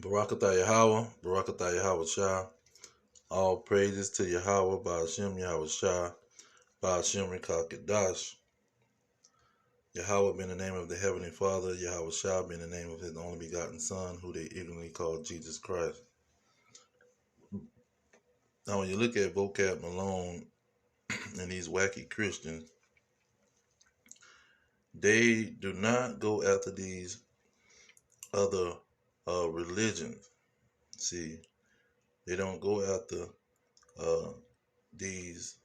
Barakatah Yahweh, Barakatah Yahweh Shah. All praises to Yahweh, Ba'ashem Yahweh Shah, Ba'ashem Rekakadash. Yahweh being the name of the Heavenly Father, Yahweh Shah being the name of His only begotten Son, who they ignorantly call Jesus Christ. Now, when you look at VOCAB Malone and these wacky Christians, they do not go after these other religions. See, they don't go after these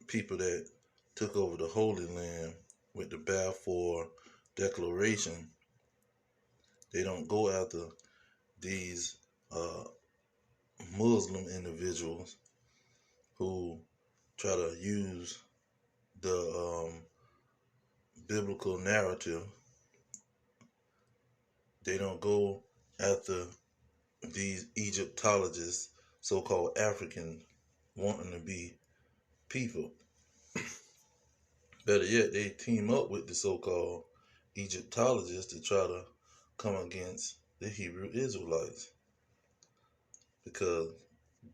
people that took over the Holy Land with the Balfour Declaration. They don't go after these Muslim individuals who try to use the biblical narrative. They don't go after these Egyptologists, so-called Africans, wanting to be people. Better yet, they team up with the so-called Egyptologists to try to come against the Hebrew Israelites, because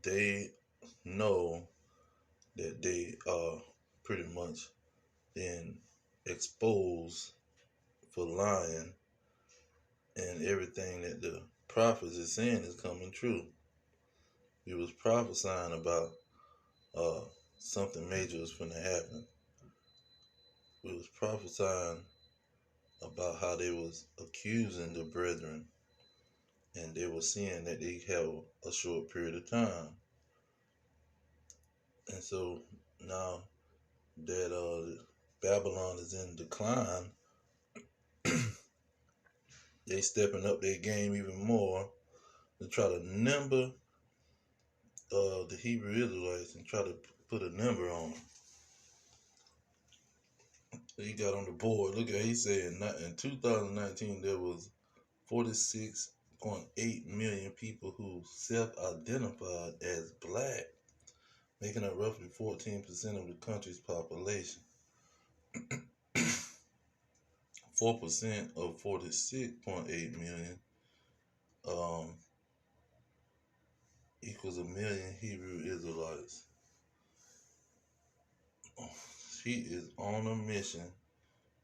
they know that they are pretty much been exposed for lying, and everything that the prophets is saying is coming true. He was prophesying about something major was going to happen. We was prophesying about how they was accusing the brethren, and they were seeing that they have a short period of time. And so now that Babylon is in decline, they stepping up their game even more to try to number the Hebrew Israelites and try to put a number on them. He got on the board. Look at, he said in 2019 there was 46.8 million people who self-identified as black, making up roughly 14% of the country's population. 4% of 46.8 million equals a million Hebrew Israelites. She is on a mission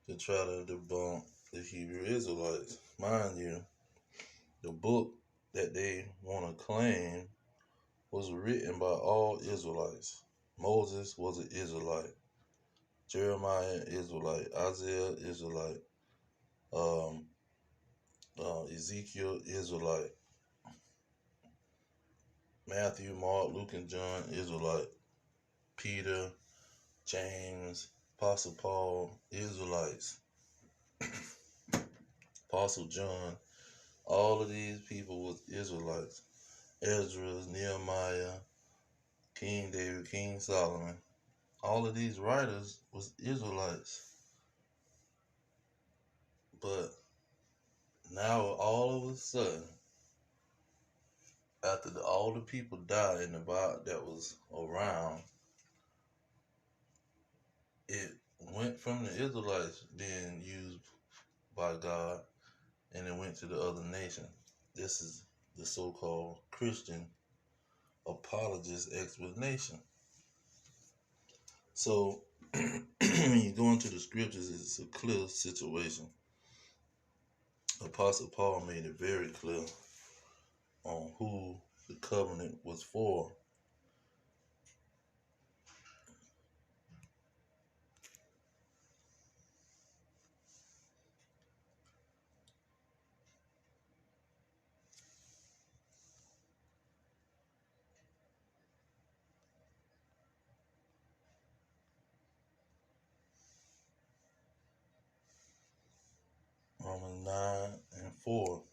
to try to debunk the Hebrew Israelites. Mind you, the book that they want to claim was written by all Israelites. Moses was an Israelite. Jeremiah, Israelite. Isaiah, Israelite. Ezekiel, Israelite. Matthew, Mark, Luke, and John, Israelite. Peter, James, Apostle Paul, Israelites. Apostle John, all of these people was Israelites. Ezra, Nehemiah, King David, King Solomon. All of these writers was Israelites. But now all of a sudden, after all the people died in the Bible that was around, it went from the Israelites being used by God, and it went to the other nations. This is the so-called Christian apologist explanation. So when you go into the scriptures, it's a clear situation. Apostle Paul made it very clear on who the covenant was for. Romans 9:4.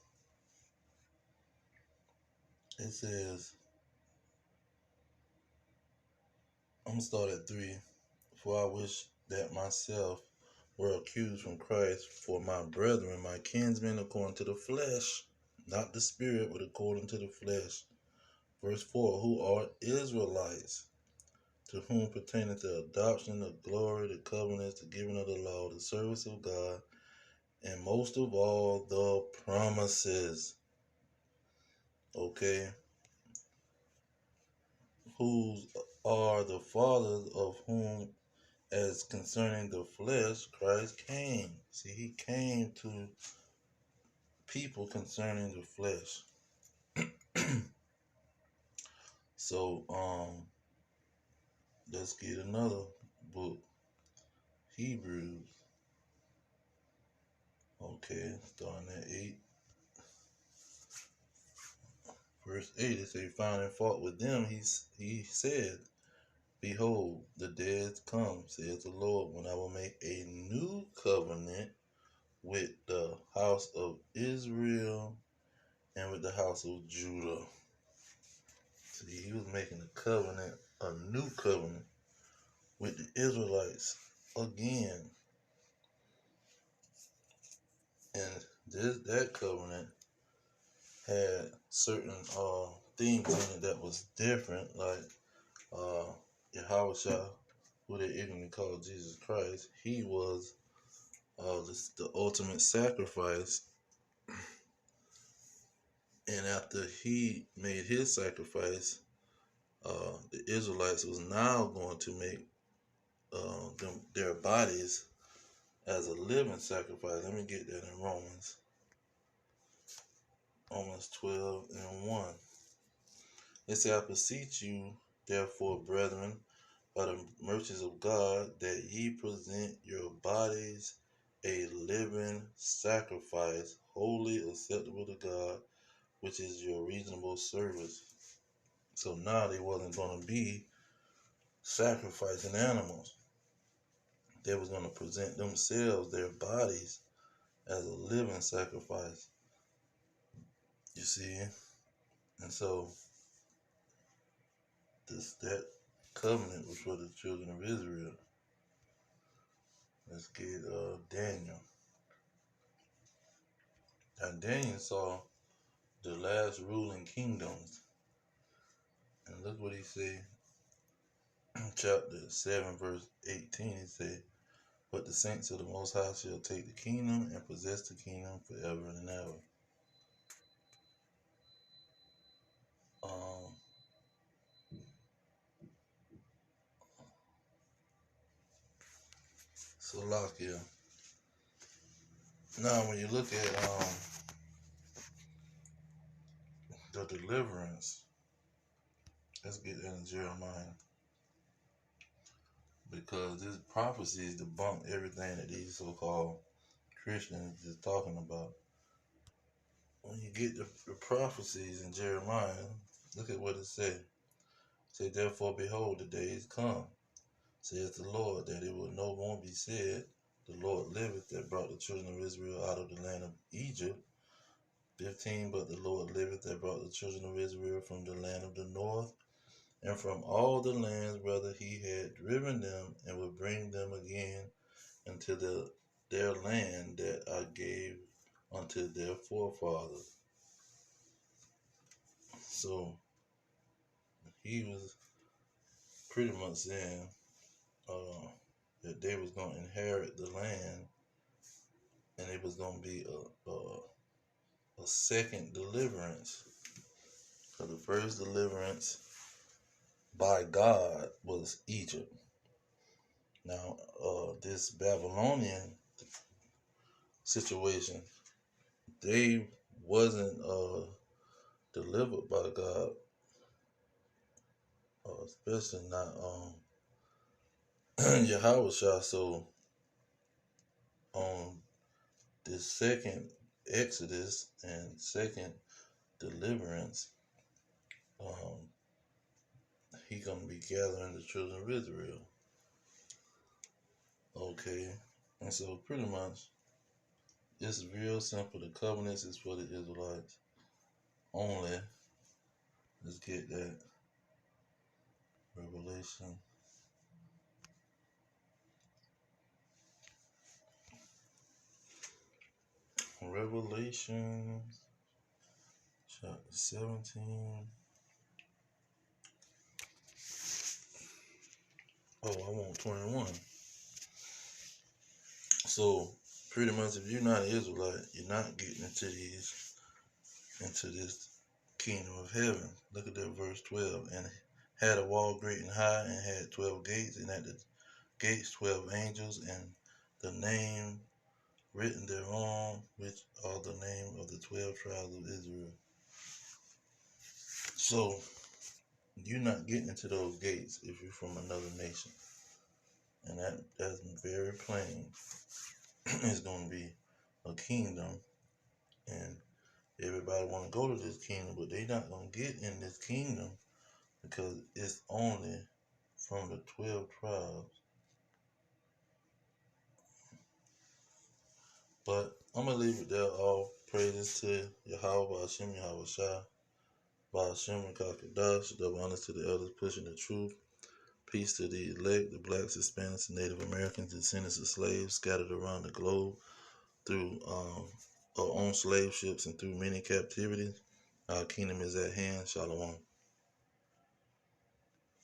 It says, I'm going to start at 3. For I wish that myself were accused from Christ for my brethren, my kinsmen according to the flesh, not the spirit, but according to the flesh. Verse 4, who are Israelites, to whom pertaineth the adoption, the glory, the covenants, the giving of the law, the service of God, and most of all, the promises. Okay, whose are the fathers, of whom, as concerning the flesh, Christ came. See, he came to people concerning the flesh. So, let's get another book, Hebrews. Okay, starting at 8. Verse 8, it says, finding fault with them, he said, behold, the days come, says the Lord, when I will make a new covenant with the house of Israel and with the house of Judah. See, he was making a new covenant with the Israelites again. And that covenant had certain things in it that was different, like Yahweh, who they ignorantly call Jesus Christ. He was the ultimate sacrifice, and after he made his sacrifice, the Israelites was now going to make their bodies as a living sacrifice. Let me get that in Romans 12 and 1. It says, I beseech you, therefore, brethren, by the mercies of God, that ye present your bodies a living sacrifice, wholly acceptable to God, which is your reasonable service. So now they wasn't going to be sacrificing animals. They was going to present themselves, their bodies, as a living sacrifice. You see? And so that covenant was for the children of Israel. Let's get Daniel. Now Daniel saw the last ruling kingdoms. And look what he said. Chapter 7, verse 18, he said, but the saints of the Most High shall take the kingdom and possess the kingdom forever and ever. Salakia. Now, when you look at the deliverance, let's get into Jeremiah, because this prophecy is debunk everything that these so-called Christians is talking about. When you get the prophecies in Jeremiah, look at what it says. Say, therefore, behold, the days come, says the Lord, that it will no more be said, the Lord liveth, that brought the children of Israel out of the land of Egypt. 15, but the Lord liveth, that brought the children of Israel from the land of the north, and from all the lands whither he had driven them, and will bring them again into their land that I gave unto their forefathers. So he was pretty much saying that they was going to inherit the land, and it was going to be a second deliverance. So the first deliverance by God was Egypt. Now, this Babylonian situation, they wasn't delivered by God, especially not Yahweh. So on this second Exodus and second deliverance, he gonna be gathering the children of Israel. Okay, and so pretty much it's real simple. The covenants is for the Israelites only. Let's get that. Revelation. Revelation chapter 17. Oh, I want 21. So pretty much if you're not an Israelite, you're not getting into this kingdom of heaven. Look at that verse 12. And had a wall great and high, and had 12 gates, and at the gates 12 angels, and the name written thereon, which are the name of the 12 tribes of Israel. So you're not getting into those gates if you're from another nation. And that's very plain. It's going to be a kingdom, and everybody want to go to this kingdom, but they're not going to get in this kingdom because it's only from the 12 tribes. But I'm going to leave it there. All praises to Yahweh, Ba'ashem, Yahweh Shai, Ba'ashem, Kakadash, double honors to the elders pushing the truth. Peace to the elect, the blacks, Hispanics, and Native Americans, descendants of slaves scattered around the globe through on slave ships and through many captivities. Our kingdom is at hand. Shalom.